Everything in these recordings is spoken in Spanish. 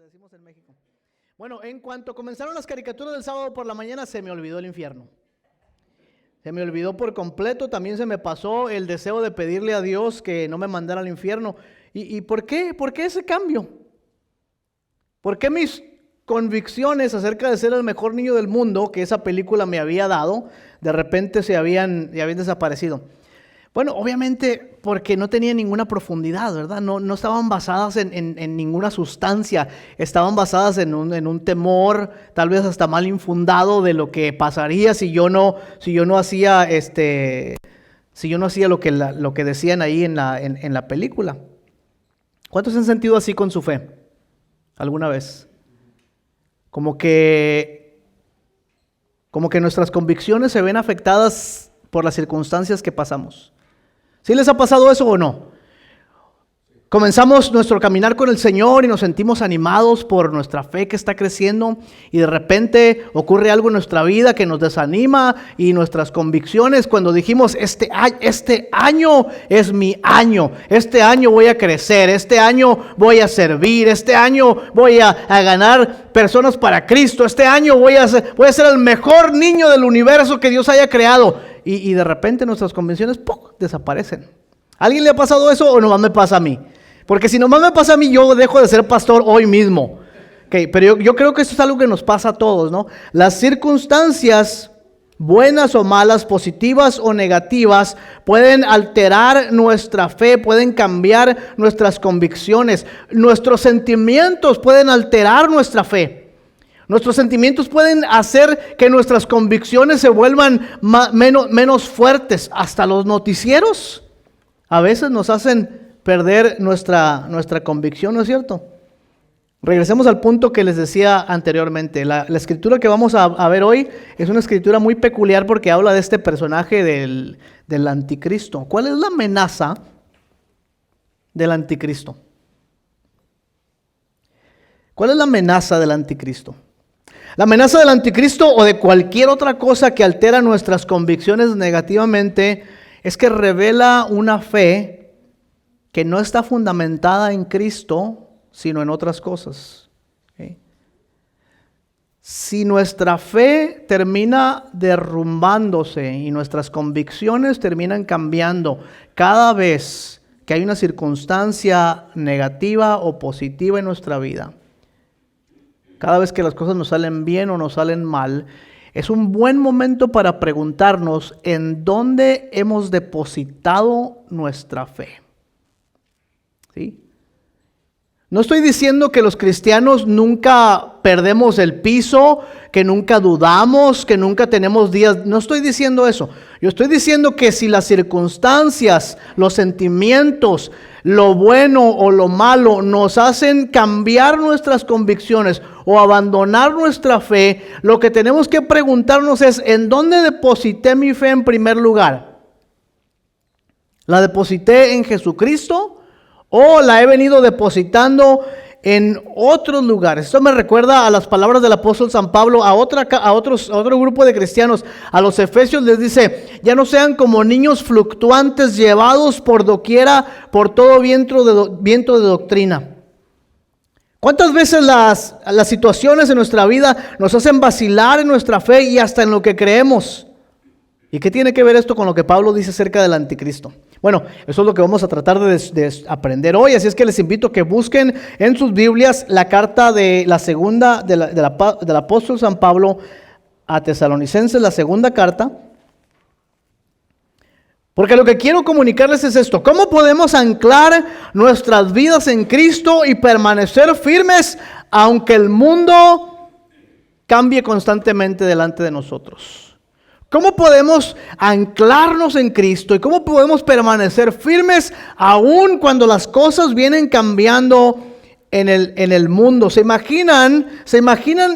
decimos en México. Bueno, en cuanto comenzaron las caricaturas del sábado por la mañana, se me olvidó el infierno. Se me olvidó por completo. También se me pasó el deseo de pedirle a Dios que no me mandara al infierno. ¿Y por qué? ¿Por qué ese cambio? ¿Por qué mis convicciones acerca de ser el mejor niño del mundo que esa película me había dado, de repente se habían desaparecido? Bueno, obviamente porque no tenía ninguna profundidad, ¿verdad? No estaban basadas en ninguna sustancia. Estaban basadas en un temor, tal vez hasta mal infundado, de lo que pasaría si yo no hacía lo que decían ahí en la película. ¿Cuántos se han sentido así con su fe alguna vez? Como que nuestras convicciones se ven afectadas por las circunstancias que pasamos. ¿Sí les ha pasado eso o no? Comenzamos nuestro caminar con el Señor y nos sentimos animados por nuestra fe que está creciendo, y de repente ocurre algo en nuestra vida que nos desanima, y nuestras convicciones, cuando dijimos este año es mi año, este año voy a crecer, este año voy a servir, este año voy a ganar personas para Cristo, este año voy a ser el mejor niño del universo que Dios haya creado, y de repente nuestras convicciones desaparecen. ¿A alguien le ha pasado eso o nomás me pasa a mí? Porque si nomás me pasa a mí, yo dejo de ser pastor hoy mismo. Okay, pero yo creo que esto es algo que nos pasa a todos, ¿no? Las circunstancias, buenas o malas, positivas o negativas, pueden alterar nuestra fe, pueden cambiar nuestras convicciones. Nuestros sentimientos pueden alterar nuestra fe. Nuestros sentimientos pueden hacer que nuestras convicciones se vuelvan menos fuertes. Hasta los noticieros a veces nos hacen perder nuestra convicción, ¿no es cierto? Regresemos al punto que les decía anteriormente. La escritura que vamos a ver hoy es una escritura muy peculiar porque habla de este personaje del anticristo. ¿Cuál es la amenaza del anticristo? ¿Cuál es la amenaza del anticristo? La amenaza del anticristo o de cualquier otra cosa que altera nuestras convicciones negativamente es que revela una fe que no está fundamentada en Cristo, sino en otras cosas. ¿Okay? Si nuestra fe termina derrumbándose y nuestras convicciones terminan cambiando cada vez que hay una circunstancia negativa o positiva en nuestra vida, cada vez que las cosas nos salen bien o nos salen mal, es un buen momento para preguntarnos en dónde hemos depositado nuestra fe. ¿Sí? No estoy diciendo que los cristianos nunca perdemos el piso, que nunca dudamos, que nunca tenemos días. No estoy diciendo eso. Yo estoy diciendo que si las circunstancias, los sentimientos, lo bueno o lo malo nos hacen cambiar nuestras convicciones o abandonar nuestra fe, lo que tenemos que preguntarnos es: ¿en dónde deposité mi fe en primer lugar? ¿La deposité en Jesucristo o la he venido depositando en otros lugares? Esto me recuerda a las palabras del apóstol San Pablo a otro grupo de cristianos. A los efesios les dice: ya no sean como niños fluctuantes, llevados por doquiera por todo viento de doctrina. ¿Cuántas veces las situaciones en nuestra vida nos hacen vacilar en nuestra fe y hasta en lo que creemos? ¿Y qué tiene que ver esto con lo que Pablo dice acerca del anticristo? Bueno, eso es lo que vamos a tratar de aprender hoy, así es que les invito a que busquen en sus Biblias la carta de la segunda del apóstol San Pablo a Tesalonicenses, la segunda carta. Porque lo que quiero comunicarles es esto: ¿cómo podemos anclar nuestras vidas en Cristo y permanecer firmes aunque el mundo cambie constantemente delante de nosotros? ¿Cómo podemos anclarnos en Cristo y cómo podemos permanecer firmes aún cuando las cosas vienen cambiando en el mundo? ¿Se imaginan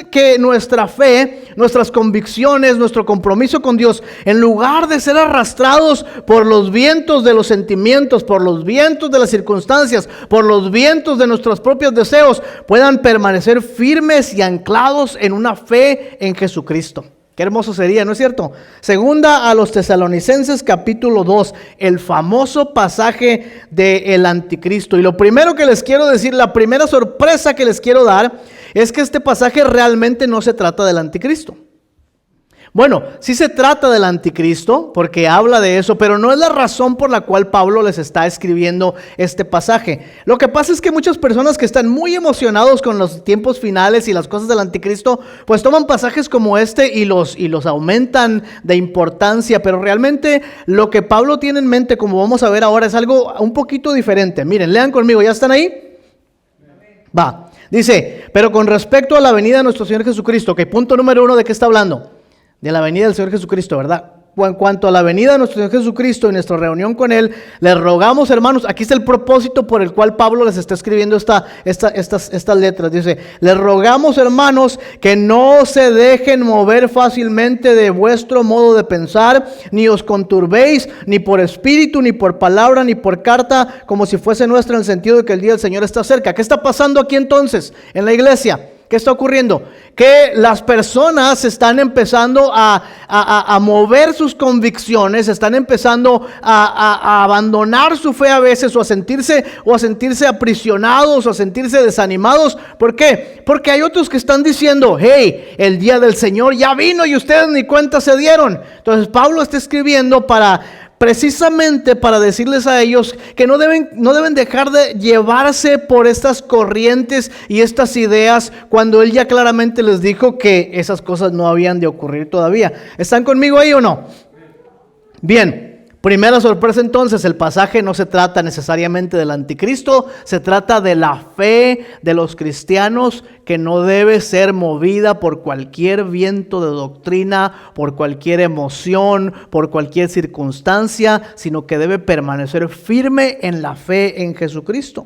que nuestra fe, nuestras convicciones, nuestro compromiso con Dios, en lugar de ser arrastrados por los vientos de los sentimientos, por los vientos de las circunstancias, por los vientos de nuestros propios deseos, puedan permanecer firmes y anclados en una fe en Jesucristo? ¿Ok? Qué hermoso sería, ¿no es cierto? Segunda a los Tesalonicenses capítulo 2, el famoso pasaje del anticristo. Y lo primero que les quiero decir, la primera sorpresa que les quiero dar, es que este pasaje realmente no se trata del anticristo. Bueno, sí se trata del anticristo, porque habla de eso, pero no es la razón por la cual Pablo les está escribiendo este pasaje. Lo que pasa es que muchas personas que están muy emocionados con los tiempos finales y las cosas del anticristo, pues toman pasajes como este y los aumentan de importancia, pero realmente lo que Pablo tiene en mente, como vamos a ver ahora, es algo un poquito diferente. Miren, lean conmigo, ¿ya están ahí? Va, dice, pero con respecto a la venida de nuestro Señor Jesucristo, que punto número 1, ¿de qué está hablando? De la venida del Señor Jesucristo, ¿verdad? En cuanto a la venida de nuestro Señor Jesucristo y nuestra reunión con Él, les rogamos, hermanos, aquí está el propósito por el cual Pablo les está escribiendo estas letras. Dice, les rogamos, hermanos, que no se dejen mover fácilmente de vuestro modo de pensar, ni os conturbéis, ni por espíritu, ni por palabra, ni por carta, como si fuese nuestra, en el sentido de que el día del Señor está cerca. ¿Qué está pasando aquí entonces en la iglesia? ¿Qué está ocurriendo? Que las personas están empezando a mover sus convicciones, están empezando a abandonar su fe a veces, o a sentirse aprisionados, o a sentirse desanimados. ¿Por qué? Porque hay otros que están diciendo, hey, el día del Señor ya vino y ustedes ni cuenta se dieron. Entonces Pablo está escribiendo precisamente para decirles a ellos que no deben dejar de llevarse por estas corrientes y estas ideas, cuando él ya claramente les dijo que esas cosas no habían de ocurrir todavía. ¿Están conmigo ahí o no? Bien. Primera sorpresa entonces, el pasaje no se trata necesariamente del anticristo, se trata de la fe de los cristianos, que no debe ser movida por cualquier viento de doctrina, por cualquier emoción, por cualquier circunstancia, sino que debe permanecer firme en la fe en Jesucristo.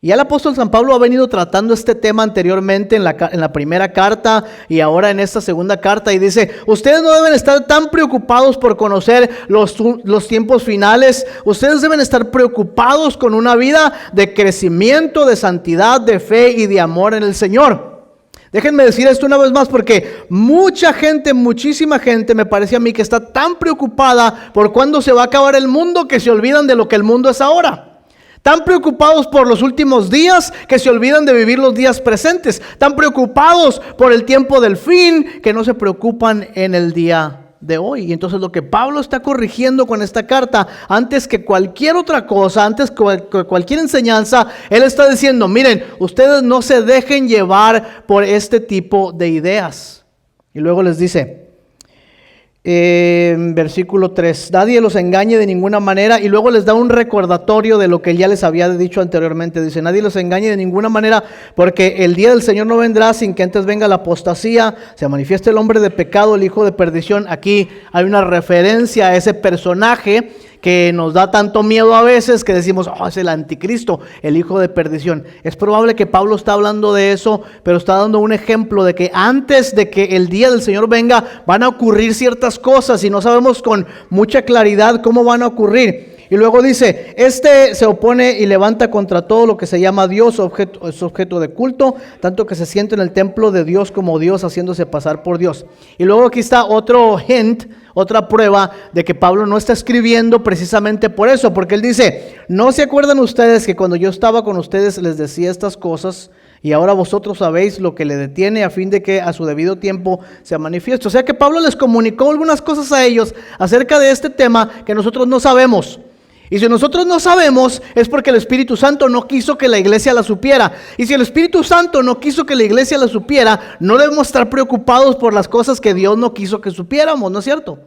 Y el apóstol San Pablo ha venido tratando este tema anteriormente en la primera carta y ahora en esta segunda carta, y dice, ustedes no deben estar tan preocupados por conocer los tiempos finales. Ustedes deben estar preocupados con una vida de crecimiento, de santidad, de fe y de amor en el Señor. Déjenme decir esto una vez más, porque muchísima gente me parece a mí que está tan preocupada por cuándo se va a acabar el mundo, que se olvidan de lo que el mundo es ahora. Tan preocupados por los últimos días, que se olvidan de vivir los días presentes. Tan preocupados por el tiempo del fin, que no se preocupan en el día de hoy. Y entonces lo que Pablo está corrigiendo con esta carta, antes que cualquier otra cosa, antes que cualquier enseñanza, él está diciendo, miren, ustedes no se dejen llevar por este tipo de ideas. Y luego les dice, versículo 3, nadie los engañe de ninguna manera, y luego les da un recordatorio de lo que ya les había dicho anteriormente. Dice, nadie los engañe de ninguna manera, porque el día del Señor no vendrá sin que antes venga la apostasía, se manifieste el hombre de pecado, el hijo de perdición. Aquí hay una referencia a ese personaje que nos da tanto miedo a veces, que decimos, es el anticristo, el hijo de perdición. Es probable que Pablo está hablando de eso, pero está dando un ejemplo de que antes de que el día del Señor venga, van a ocurrir ciertas cosas y no sabemos con mucha claridad cómo van a ocurrir. Y luego dice, este se opone y levanta contra todo lo que se llama Dios, es objeto de culto, tanto que se siente en el templo de Dios como Dios, haciéndose pasar por Dios. Y luego aquí está otro hint, otra prueba de que Pablo no está escribiendo precisamente por eso, porque él dice, ¿no se acuerdan ustedes que cuando yo estaba con ustedes les decía estas cosas? Y ahora vosotros sabéis lo que le detiene, a fin de que a su debido tiempo se manifieste. O sea que Pablo les comunicó algunas cosas a ellos acerca de este tema que nosotros no sabemos. Y si nosotros no sabemos, es porque el Espíritu Santo no quiso que la iglesia la supiera. Y si el Espíritu Santo no quiso que la iglesia la supiera, no debemos estar preocupados por las cosas que Dios no quiso que supiéramos, ¿no es cierto?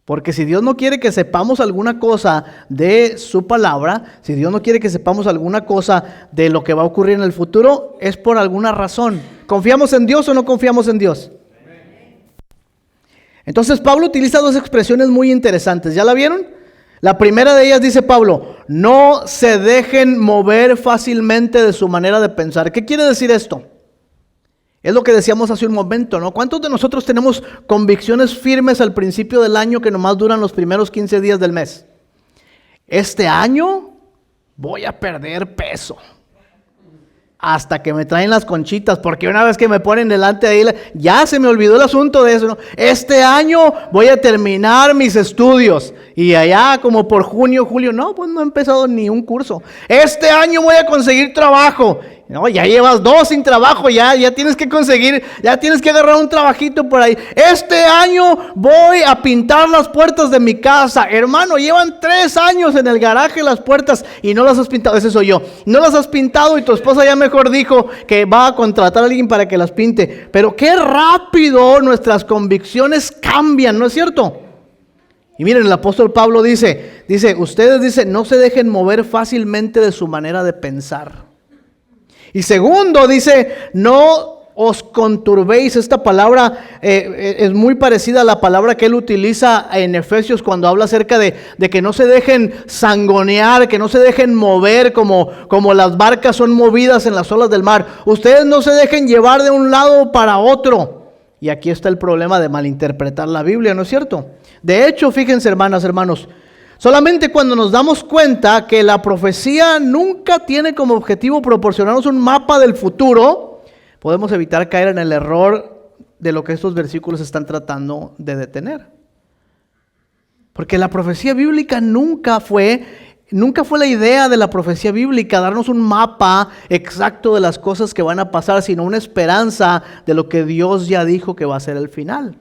Porque si Dios no quiere que sepamos alguna cosa de su palabra, si Dios no quiere que sepamos alguna cosa de lo que va a ocurrir en el futuro, es por alguna razón. ¿Confiamos en Dios o no confiamos en Dios? Entonces Pablo utiliza dos expresiones muy interesantes. ¿Ya la vieron? La primera de ellas dice Pablo, no se dejen mover fácilmente de su manera de pensar. ¿Qué quiere decir esto? Es lo que decíamos hace un momento, ¿no? ¿Cuántos de nosotros tenemos convicciones firmes al principio del año que nomás duran los primeros 15 días del mes? Este año voy a perder peso. hasta que me traen las conchitas, porque una vez que me ponen delante de ahí, ya se me olvidó el asunto de eso, ¿no? Este año voy a terminar mis estudios, y allá como por junio, julio, no, pues no he empezado ni un curso. Este año voy a conseguir trabajo. No, ya llevas 2 sin trabajo, ya tienes que conseguir, ya tienes que agarrar un trabajito por ahí. Este año voy a pintar las puertas de mi casa. Hermano, llevan 3 años en el garaje las puertas y no las has pintado. Ese soy yo. No las has pintado y tu esposa ya mejor dijo que va a contratar a alguien para que las pinte. Pero qué rápido nuestras convicciones cambian, ¿no es cierto? Y miren, el apóstol Pablo dice, ustedes no se dejen mover fácilmente de su manera de pensar. Y segundo, dice, no os conturbéis. Esta palabra es muy parecida a la palabra que él utiliza en Efesios cuando habla acerca de que no se dejen sangonear, que no se dejen mover como las barcas son movidas en las olas del mar. Ustedes no se dejen llevar de un lado para otro. Y aquí está el problema de malinterpretar la Biblia, ¿no es cierto? De hecho, fíjense, hermanas, hermanos, solamente cuando nos damos cuenta que la profecía nunca tiene como objetivo proporcionarnos un mapa del futuro, podemos evitar caer en el error de lo que estos versículos están tratando de detener. Porque la profecía bíblica nunca fue la idea de la profecía bíblica darnos un mapa exacto de las cosas que van a pasar, sino una esperanza de lo que Dios ya dijo que va a ser el final.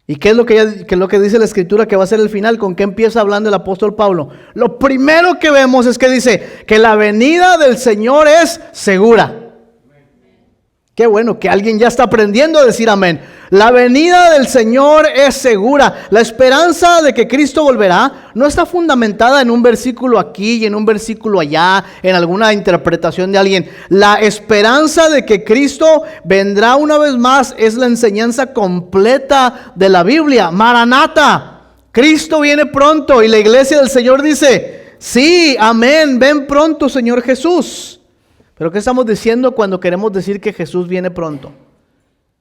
¿Y qué es lo que dice la Escritura que va a ser el final? ¿Con qué empieza hablando el apóstol Pablo? Lo primero que vemos es que dice que la venida del Señor es segura. Qué bueno que alguien ya está aprendiendo a decir amén. La venida del Señor es segura. La esperanza de que Cristo volverá no está fundamentada en un versículo aquí y en un versículo allá, en alguna interpretación de alguien. La esperanza de que Cristo vendrá una vez más es la enseñanza completa de la Biblia. Maranata, Cristo viene pronto, y la iglesia del Señor dice, sí, amén, ven pronto, Señor Jesús. Pero ¿qué estamos diciendo cuando queremos decir que Jesús viene pronto?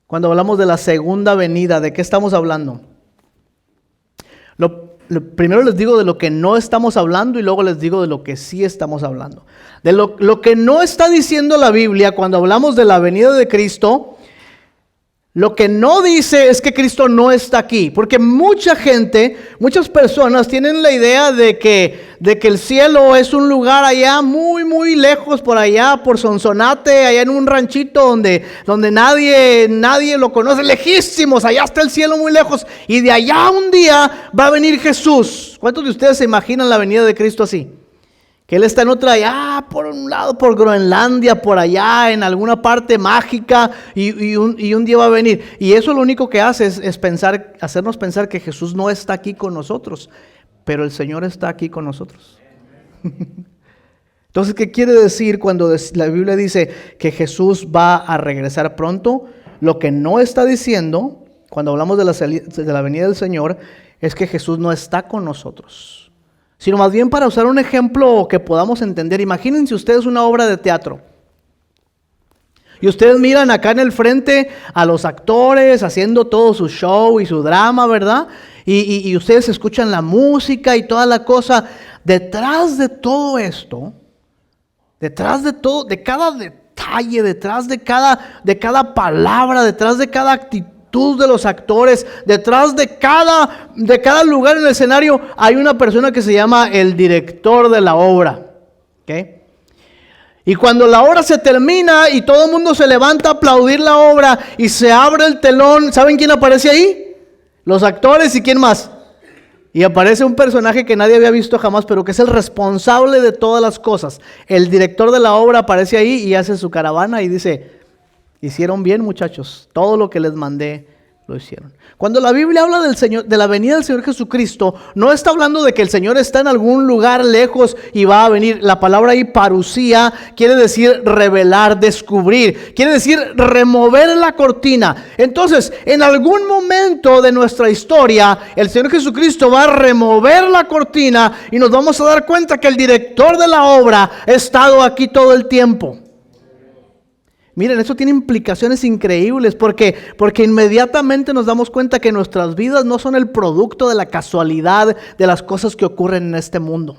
Cuando hablamos de la segunda venida, ¿de qué estamos hablando? Primero les digo de lo que no estamos hablando y luego les digo de lo que sí estamos hablando. De lo que no está diciendo la Biblia cuando hablamos de la venida de Cristo, lo que no dice es que Cristo no está aquí, porque muchas personas tienen la idea de que el cielo es un lugar allá muy, muy lejos, por allá, por Sonsonate, allá en un ranchito donde nadie lo conoce, lejísimos, allá está el cielo muy lejos, y de allá un día va a venir Jesús. ¿Cuántos de ustedes se imaginan la venida de Cristo así? Que Él está en otra allá, por un lado, por Groenlandia, por allá, en alguna parte mágica, y un día va a venir. Y eso lo único que hace es hacernos pensar que Jesús no está aquí con nosotros, pero el Señor está aquí con nosotros. Entonces, ¿qué quiere decir cuando la Biblia dice que Jesús va a regresar pronto? Lo que no está diciendo, cuando hablamos de la venida del Señor, es que Jesús no está con nosotros. Sino más bien para usar un ejemplo que podamos entender. Imagínense ustedes una obra de teatro. Y ustedes miran acá en el frente a los actores haciendo todo su show y su drama, ¿verdad? Y ustedes escuchan la música y toda la cosa. Detrás de todo esto, detrás de todo, de cada detalle, detrás de cada palabra, detrás de cada actitud de los actores, detrás de cada lugar en el escenario hay una persona que se llama el director de la obra. ¿Okay? Y cuando la obra se termina y todo el mundo se levanta a aplaudir la obra y se abre el telón, ¿saben quién aparece ahí? Los actores. ¿Y quién más? Y aparece un personaje que nadie había visto jamás, pero que es el responsable de todas las cosas. El director de la obra aparece ahí y hace su caravana y dice: hicieron bien, muchachos, todo lo que les mandé lo hicieron. Cuando la Biblia habla del Señor, de la venida del Señor Jesucristo, no está hablando de que el Señor está en algún lugar lejos y va a venir. La palabra ahí, parusía, quiere decir revelar, descubrir, quiere decir remover la cortina. Entonces, en algún momento de nuestra historia, el Señor Jesucristo va a remover la cortina y nos vamos a dar cuenta que el director de la obra ha estado aquí todo el tiempo. Miren, eso tiene implicaciones increíbles porque inmediatamente nos damos cuenta que nuestras vidas no son el producto de la casualidad de las cosas que ocurren en este mundo.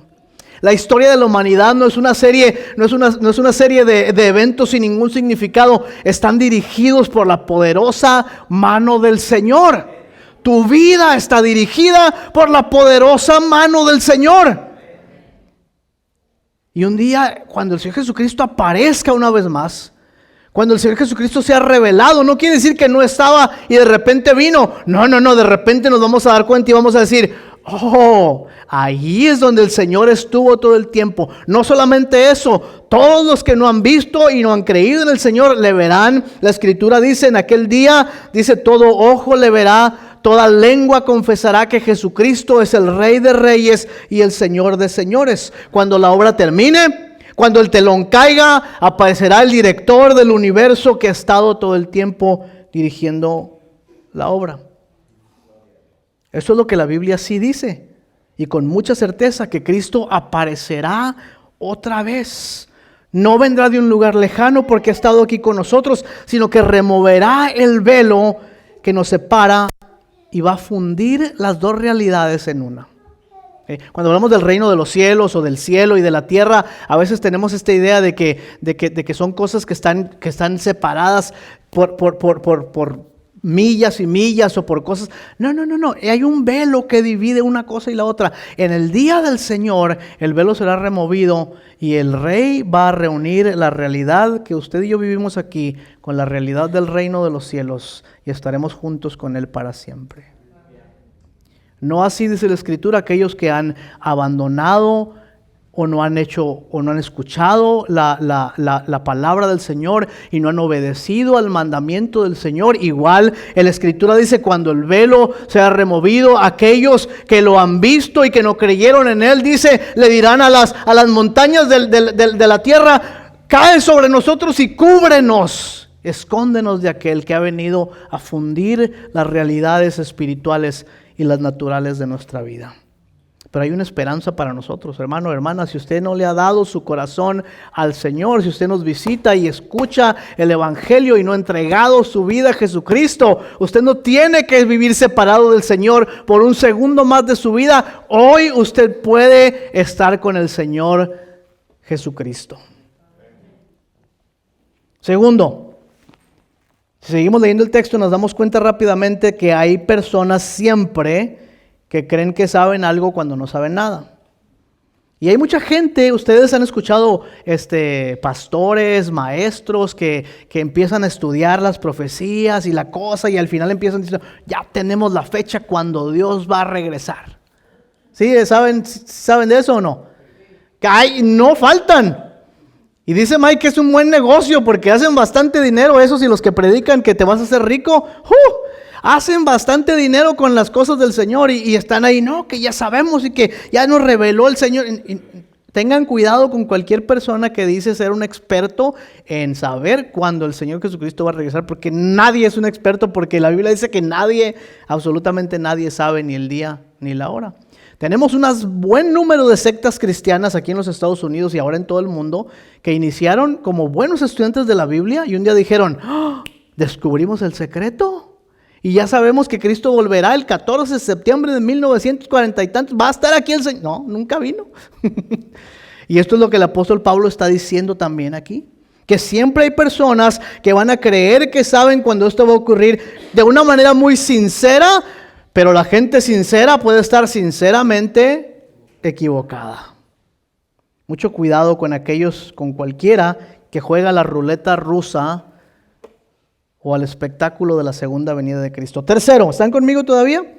La historia de la humanidad no es una serie, no es una serie de eventos sin ningún significado. Están dirigidos por la poderosa mano del Señor. Tu vida está dirigida por la poderosa mano del Señor. Y un día, cuando el Señor Jesucristo aparezca una vez más, cuando el Señor Jesucristo sea revelado, no quiere decir que no estaba y de repente vino. No, de repente nos vamos a dar cuenta y vamos a decir, oh, ahí es donde el Señor estuvo todo el tiempo. No solamente eso, todos los que no han visto y no han creído en el Señor le verán. La Escritura dice en aquel día, dice, todo ojo le verá, toda lengua confesará que Jesucristo es el Rey de Reyes y el Señor de Señores. Cuando la obra termine, cuando el telón caiga, aparecerá el director del universo que ha estado todo el tiempo dirigiendo la obra. Eso es lo que la Biblia sí dice. Y con mucha certeza que Cristo aparecerá otra vez. No vendrá de un lugar lejano porque ha estado aquí con nosotros, sino que removerá el velo que nos separa y va a fundir las dos realidades en una. Cuando hablamos del reino de los cielos o del cielo y de la tierra, a veces tenemos esta idea de que son cosas que están separadas por millas y millas o por cosas. No. Hay un velo que divide una cosa y la otra. En el día del Señor, el velo será removido y el Rey va a reunir la realidad que usted y yo vivimos aquí con la realidad del reino de los cielos y estaremos juntos con Él para siempre. No así dice la Escritura, aquellos que han abandonado o no han hecho o no han escuchado la palabra del Señor y no han obedecido al mandamiento del Señor. Igual la Escritura dice, cuando el velo sea removido, aquellos que lo han visto y que no creyeron en Él, dice, le dirán a las montañas de la tierra, cae sobre nosotros y cúbrenos. Escóndenos de aquel que ha venido a fundir las realidades espirituales y las naturales de nuestra vida. Pero hay una esperanza para nosotros, hermano, hermana. Si usted no le ha dado su corazón al Señor, si usted nos visita y escucha el Evangelio y no ha entregado su vida a Jesucristo, usted no tiene que vivir separado del Señor por un segundo más de su vida. Hoy usted puede estar con el Señor Jesucristo. Segundo, si seguimos leyendo el texto, nos damos cuenta rápidamente que hay personas siempre que creen que saben algo cuando no saben nada. Y hay mucha gente, ustedes han escuchado pastores, maestros que empiezan a estudiar las profecías y la cosa y al final empiezan diciendo, ya tenemos la fecha cuando Dios va a regresar. ¿Sí? ¿Saben de eso o no? Que no faltan. Y dice Mike que es un buen negocio porque hacen bastante dinero esos y los que predican que te vas a hacer rico, hacen bastante dinero con las cosas del Señor y están ahí, no, que ya sabemos y que ya nos reveló el Señor. Y tengan cuidado con cualquier persona que dice ser un experto en saber cuándo el Señor Jesucristo va a regresar, porque nadie es un experto, porque la Biblia dice que nadie, absolutamente nadie sabe ni el día ni la hora. Tenemos un buen número de sectas cristianas aquí en los Estados Unidos y ahora en todo el mundo que iniciaron como buenos estudiantes de la Biblia y un día dijeron, descubrimos el secreto y ya sabemos que Cristo volverá el 14 de septiembre de 1940 y tantos, va a estar aquí el Señor. No, nunca vino. Y esto es lo que el apóstol Pablo está diciendo también aquí. Que siempre hay personas que van a creer que saben cuando esto va a ocurrir de una manera muy sincera, pero la gente sincera puede estar sinceramente equivocada. Mucho cuidado con con cualquiera que juega la ruleta rusa o al espectáculo de la segunda venida de Cristo. Tercero, ¿están conmigo todavía?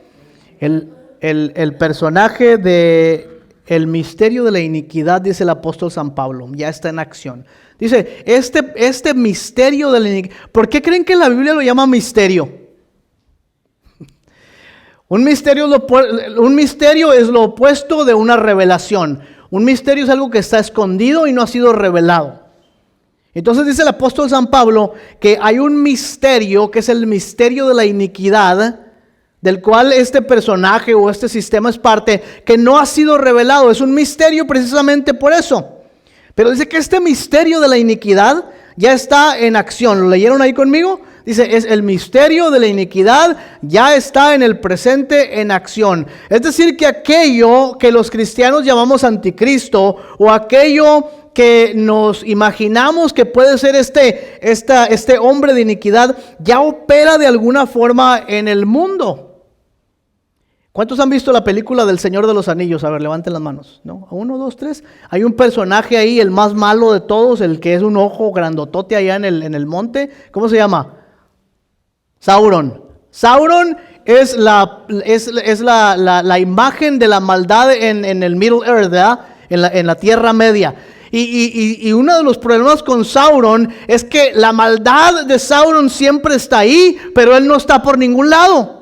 El personaje de el misterio de la iniquidad, dice el apóstol San Pablo, ya está en acción. Dice, este misterio de la iniquidad, ¿por qué creen que la Biblia lo llama misterio? Un misterio es lo opuesto de una revelación. Un misterio es algo que está escondido y no ha sido revelado. Entonces dice el apóstol San Pablo que hay un misterio que es el misterio de la iniquidad, del cual este personaje o este sistema es parte, que no ha sido revelado. Es un misterio precisamente por eso. Pero dice que este misterio de la iniquidad ya está en acción. ¿Lo leyeron ahí conmigo? Dice, es el misterio de la iniquidad ya está en el presente en acción. Es decir, que aquello que los cristianos llamamos anticristo o aquello que nos imaginamos que puede ser este hombre de iniquidad ya opera de alguna forma en el mundo. ¿Cuántos han visto la película del Señor de los Anillos? A ver, levanten las manos. ¿No? 1, 2, 3. Hay un personaje ahí, el más malo de todos, el que es un ojo grandotote allá en el monte. ¿Cómo se llama? Sauron. Sauron es la imagen de la maldad en el Middle Earth, ¿verdad? En la Tierra Media. Y uno de los problemas con Sauron es que la maldad de Sauron siempre está ahí, pero él no está por ningún lado.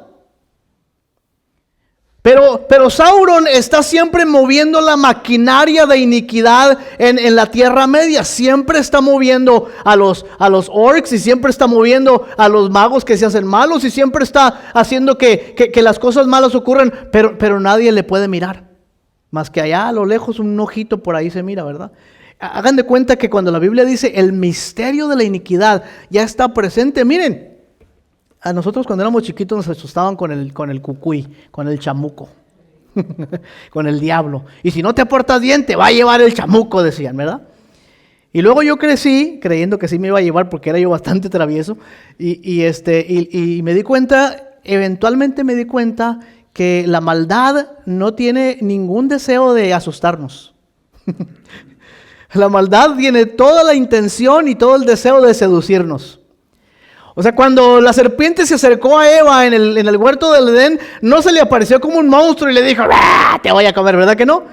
Pero Sauron está siempre moviendo la maquinaria de iniquidad en la Tierra Media. Siempre está moviendo a los orcs y siempre está moviendo a los magos que se hacen malos y siempre está haciendo que las cosas malas ocurran, pero nadie le puede mirar. Más que allá a lo lejos un ojito por ahí se mira, ¿verdad? Hagan de cuenta que cuando la Biblia dice el misterio de la iniquidad ya está presente, miren. A nosotros cuando éramos chiquitos nos asustaban con el cucuy, con el chamuco, con el diablo. Y si no te portas bien, te va a llevar el chamuco, decían, ¿verdad? Y luego yo crecí creyendo que sí me iba a llevar porque era yo bastante travieso. Y me di cuenta, eventualmente me di cuenta que la maldad no tiene ningún deseo de asustarnos. La maldad tiene toda la intención y todo el deseo de seducirnos. O sea, cuando la serpiente se acercó a Eva en el huerto del Edén, no se le apareció como un monstruo y le dijo, ¡ah, te voy a comer! ¿Verdad que no?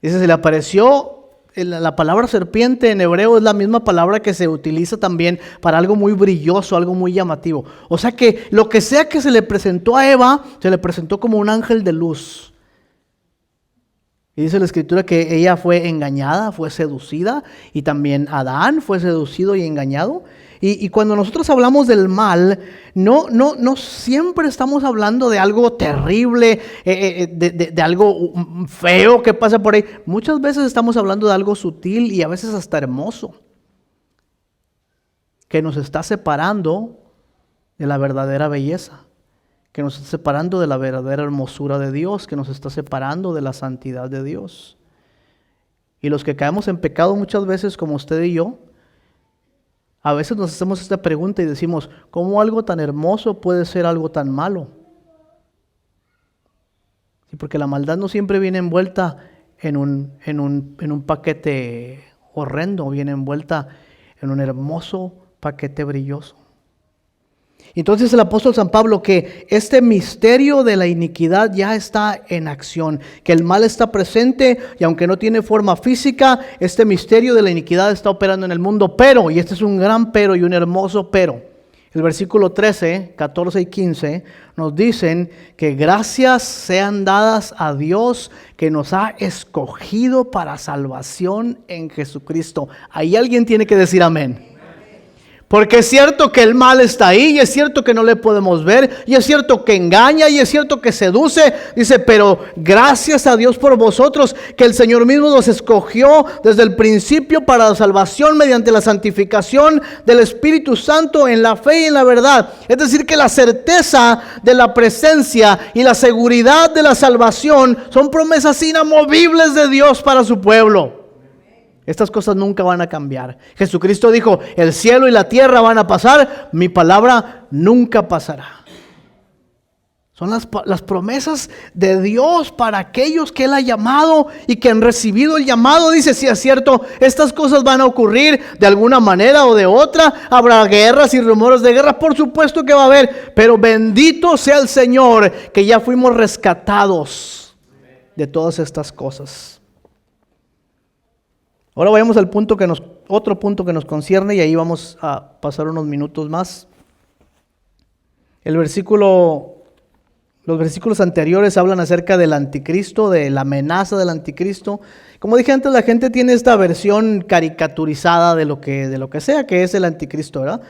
Dice, se le apareció, la palabra serpiente en hebreo es la misma palabra que se utiliza también para algo muy brilloso, algo muy llamativo. O sea que lo que sea que se le presentó a Eva, se le presentó como un ángel de luz. Y dice la Escritura que ella fue engañada, fue seducida, y también Adán fue seducido y engañado. Y cuando nosotros hablamos del mal, no siempre estamos hablando de algo terrible, de algo feo que pasa por ahí. Muchas veces estamos hablando de algo sutil y a veces hasta hermoso, que nos está separando de la verdadera belleza, que nos está separando de la verdadera hermosura de Dios, que nos está separando de la santidad de Dios. Y los que caemos en pecado muchas veces, como usted y yo, a veces nos hacemos esta pregunta y decimos, ¿cómo algo tan hermoso puede ser algo tan malo? Sí, porque la maldad no siempre viene envuelta en un paquete horrendo, viene envuelta en un hermoso paquete brilloso. Entonces el apóstol San Pablo que este misterio de la iniquidad ya está en acción, que el mal está presente y aunque no tiene forma física, este misterio de la iniquidad está operando en el mundo, pero, y este es un gran pero y un hermoso pero, el versículo 13, 14 y 15 nos dicen que gracias sean dadas a Dios que nos ha escogido para salvación en Jesucristo. Ahí alguien tiene que decir amén. Porque es cierto que el mal está ahí, y es cierto que no le podemos ver, y es cierto que engaña, y es cierto que seduce. Dice, pero gracias a Dios por vosotros, que el Señor mismo nos escogió desde el principio para la salvación mediante la santificación del Espíritu Santo en la fe y en la verdad. Es decir, que la certeza de la presencia y la seguridad de la salvación son promesas inamovibles de Dios para su pueblo. Estas cosas nunca van a cambiar. Jesucristo dijo, el cielo y la tierra van a pasar, mi palabra nunca pasará. Son las promesas de Dios para aquellos que Él ha llamado y que han recibido el llamado. Dice, si es cierto, estas cosas van a ocurrir de alguna manera o de otra. Habrá guerras y rumores de guerra, por supuesto que va a haber. Pero bendito sea el Señor, que ya fuimos rescatados de todas estas cosas. Ahora vayamos al otro punto que nos concierne y ahí vamos a pasar unos minutos más. Los versículos anteriores hablan acerca del anticristo, de la amenaza del anticristo. Como dije antes, la gente tiene esta versión caricaturizada de lo que sea que es el anticristo, ¿verdad?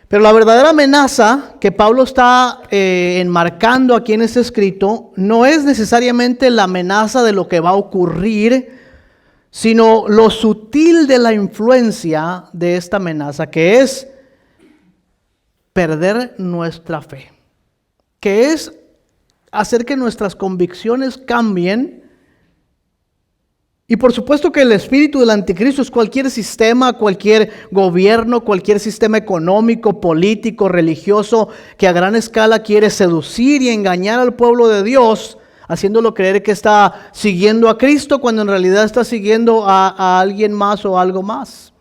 Pero la verdadera amenaza que Pablo está enmarcando aquí en este escrito no es necesariamente la amenaza de lo que va a ocurrir, sino lo sutil de la influencia de esta amenaza, que es perder nuestra fe, que es hacer que nuestras convicciones cambien. Y por supuesto que el espíritu del anticristo es cualquier sistema, cualquier gobierno, cualquier sistema económico, político, religioso, que a gran escala quiere seducir y engañar al pueblo de Dios, haciéndolo creer que está siguiendo a Cristo cuando en realidad está siguiendo a alguien más o algo más.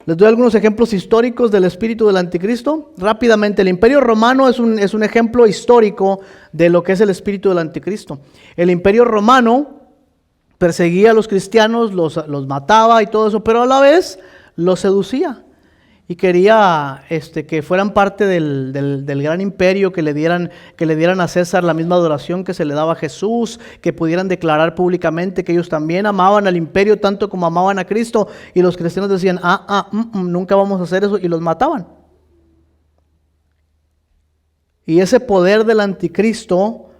Les doy algunos ejemplos históricos del espíritu del anticristo. Rápidamente, el Imperio Romano es un ejemplo histórico de lo que es el espíritu del anticristo. El Imperio Romano perseguía a los cristianos, los mataba y todo eso, pero a la vez los seducía. Y quería que fueran parte del gran imperio, que le dieran a César la misma adoración que se le daba a Jesús, que pudieran declarar públicamente que ellos también amaban al imperio tanto como amaban a Cristo. Y los cristianos decían, nunca vamos a hacer eso, y los mataban. Y ese poder del anticristo,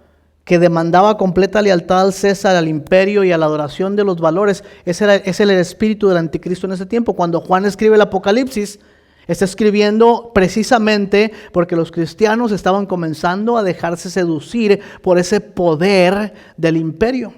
que demandaba completa lealtad al César, al imperio y a la adoración de los valores, ese era el espíritu del anticristo en ese tiempo. Cuando Juan escribe el Apocalipsis, está escribiendo precisamente porque los cristianos estaban comenzando a dejarse seducir por ese poder del imperio.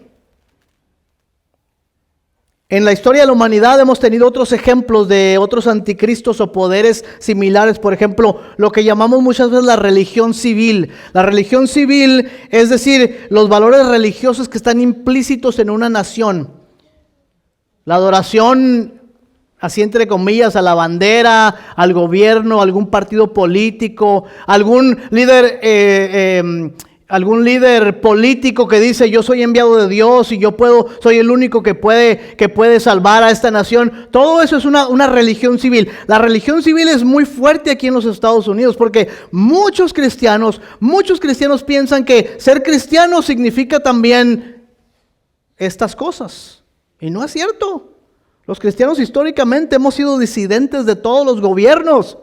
En la historia de la humanidad hemos tenido otros ejemplos de otros anticristos o poderes similares. Por ejemplo, lo que llamamos muchas veces la religión civil. La religión civil, es decir, los valores religiosos que están implícitos en una nación. La adoración, así entre comillas, a la bandera, al gobierno, a algún partido político, algún líder político que dice yo soy enviado de Dios y soy el único que puede salvar a esta nación. Todo eso es una religión civil. La religión civil es muy fuerte aquí en los Estados Unidos porque muchos cristianos piensan que ser cristiano significa también estas cosas. Y no es cierto. Los cristianos históricamente hemos sido disidentes de todos los gobiernos.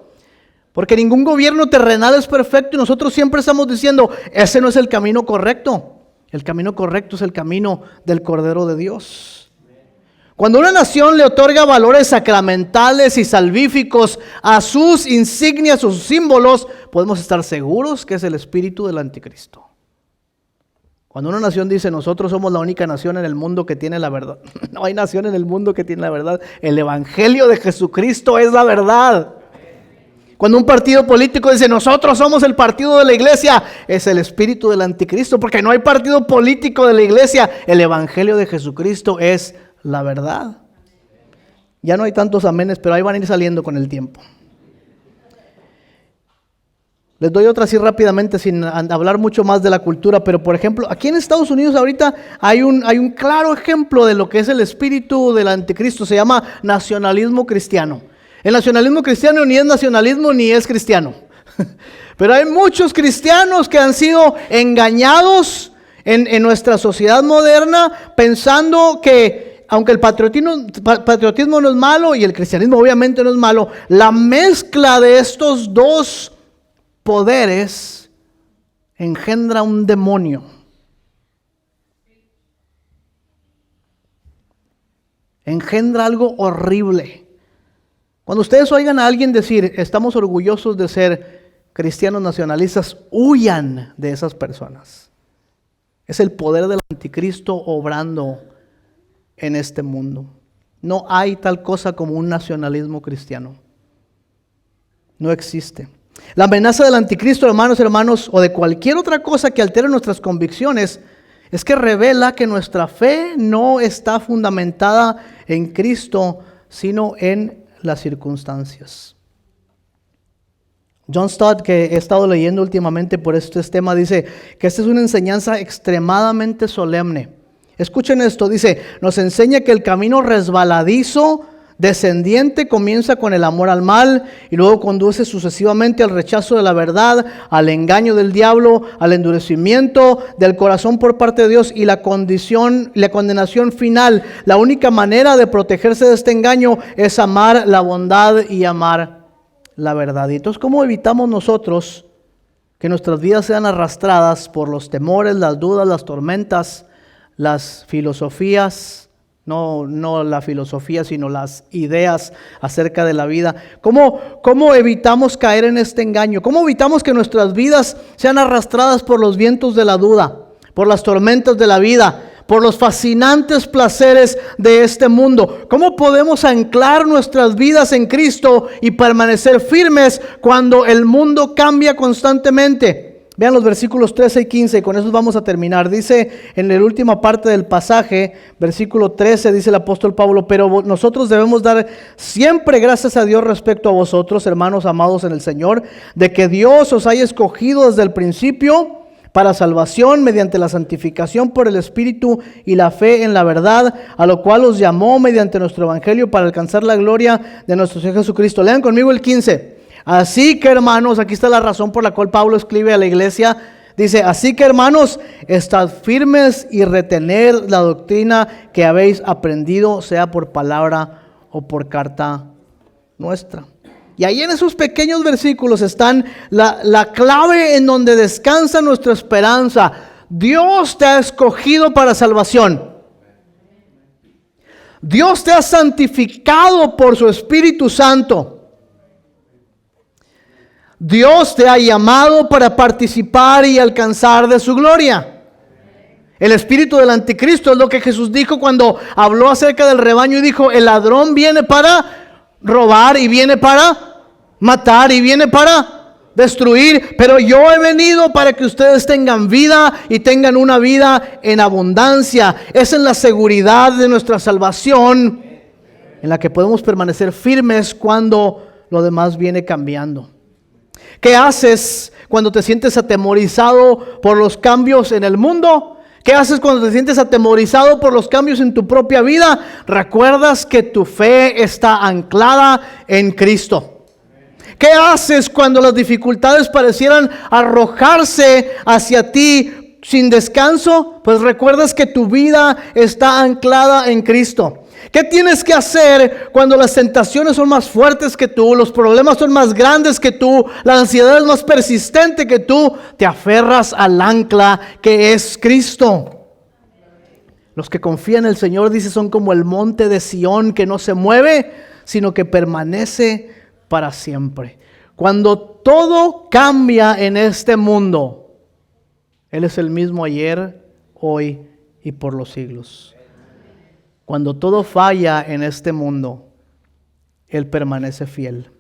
Porque ningún gobierno terrenal es perfecto y nosotros siempre estamos diciendo, ese no es el camino correcto. El camino correcto es el camino del Cordero de Dios. Cuando una nación le otorga valores sacramentales y salvíficos a sus insignias o sus símbolos, podemos estar seguros que es el espíritu del anticristo. Cuando una nación dice, nosotros somos la única nación en el mundo que tiene la verdad. No hay nación en el mundo que tiene la verdad. El evangelio de Jesucristo es la verdad. Cuando un partido político dice, nosotros somos el partido de la iglesia, es el espíritu del anticristo, porque no hay partido político de la iglesia. El evangelio de Jesucristo es la verdad. Ya no hay tantos amenes, pero ahí van a ir saliendo con el tiempo. Les doy otra así rápidamente sin hablar mucho más de la cultura, pero por ejemplo, aquí en Estados Unidos ahorita hay un claro ejemplo de lo que es el espíritu del anticristo, se llama nacionalismo cristiano. El nacionalismo cristiano ni es nacionalismo ni es cristiano. Pero hay muchos cristianos que han sido engañados en nuestra sociedad moderna pensando que aunque el patriotismo no es malo y el cristianismo obviamente no es malo, la mezcla de estos dos poderes engendra un demonio. Engendra algo horrible. Cuando ustedes oigan a alguien decir, estamos orgullosos de ser cristianos nacionalistas, huyan de esas personas. Es el poder del anticristo obrando en este mundo. No hay tal cosa como un nacionalismo cristiano. No existe. La amenaza del anticristo, hermanos, o de cualquier otra cosa que altere nuestras convicciones, es que revela que nuestra fe no está fundamentada en Cristo, sino en las circunstancias. John Stott, que he estado leyendo últimamente por este tema, dice que esta es una enseñanza extremadamente solemne. Escuchen esto, dice, nos enseña que el camino resbaladizo descendiente comienza con el amor al mal y luego conduce sucesivamente al rechazo de la verdad, al engaño del diablo, al endurecimiento del corazón por parte de Dios y la condenación final. La única manera de protegerse de este engaño es amar la bondad y amar la verdad. Y entonces, ¿cómo evitamos nosotros que nuestras vidas sean arrastradas por los temores, las dudas, las tormentas, las filosofías No la filosofía, sino las ideas acerca de la vida. ¿Cómo evitamos caer en este engaño? ¿Cómo evitamos que nuestras vidas sean arrastradas por los vientos de la duda, por las tormentas de la vida, por los fascinantes placeres de este mundo? ¿Cómo podemos anclar nuestras vidas en Cristo y permanecer firmes cuando el mundo cambia constantemente? Vean los versículos 13 y 15, y con eso vamos a terminar. Dice en la última parte del pasaje, versículo 13, dice el apóstol Pablo: pero nosotros debemos dar siempre gracias a Dios respecto a vosotros, hermanos amados en el Señor, de que Dios os haya escogido desde el principio para salvación mediante la santificación por el Espíritu y la fe en la verdad, a lo cual os llamó mediante nuestro Evangelio para alcanzar la gloria de nuestro Señor Jesucristo. Lean conmigo el 15. Así que, hermanos, aquí está la razón por la cual Pablo escribe a la iglesia. Dice: así que, hermanos, estad firmes y retener la doctrina que habéis aprendido, sea por palabra o por carta nuestra. Y ahí en esos pequeños versículos están la clave en donde descansa nuestra esperanza. Dios te ha escogido para salvación. Dios te ha santificado por su Espíritu Santo. Dios te ha llamado para participar y alcanzar de su gloria. El espíritu del anticristo es lo que Jesús dijo cuando habló acerca del rebaño y dijo: el ladrón viene para robar y viene para matar y viene para destruir, pero yo he venido para que ustedes tengan vida y tengan una vida en abundancia. Es en la seguridad de nuestra salvación en la que podemos permanecer firmes cuando lo demás viene cambiando. ¿Qué haces cuando te sientes atemorizado por los cambios en el mundo? ¿Qué haces cuando te sientes atemorizado por los cambios en tu propia vida? Recuerdas que tu fe está anclada en Cristo. ¿Qué haces cuando las dificultades parecieran arrojarse hacia ti sin descanso? Pues recuerdas que tu vida está anclada en Cristo. ¿Qué tienes que hacer cuando las tentaciones son más fuertes que tú, los problemas son más grandes que tú, la ansiedad es más persistente que tú? Te aferras al ancla que es Cristo. Los que confían en el Señor, dice, son como el monte de Sión, que no se mueve, sino que permanece para siempre. Cuando todo cambia en este mundo, Él es el mismo ayer, hoy y por los siglos. Cuando todo falla en este mundo, Él permanece fiel.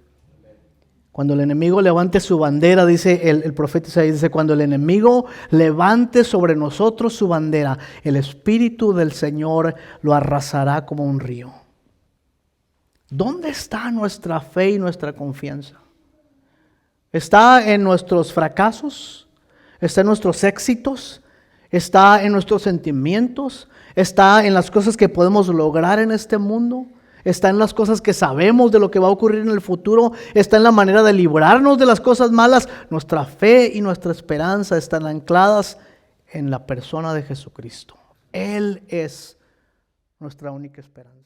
Cuando el enemigo levante su bandera, dice el profeta Isaías, dice: cuando el enemigo levante sobre nosotros su bandera, el Espíritu del Señor lo arrasará como un río. ¿Dónde está nuestra fe y nuestra confianza? ¿Está en nuestros fracasos? ¿Está en nuestros éxitos? ¿Está en nuestros sentimientos? ¿Está en las cosas que podemos lograr en este mundo? ¿Está en las cosas que sabemos de lo que va a ocurrir en el futuro? ¿Está en la manera de librarnos de las cosas malas? Nuestra fe y nuestra esperanza están ancladas en la persona de Jesucristo. Él es nuestra única esperanza.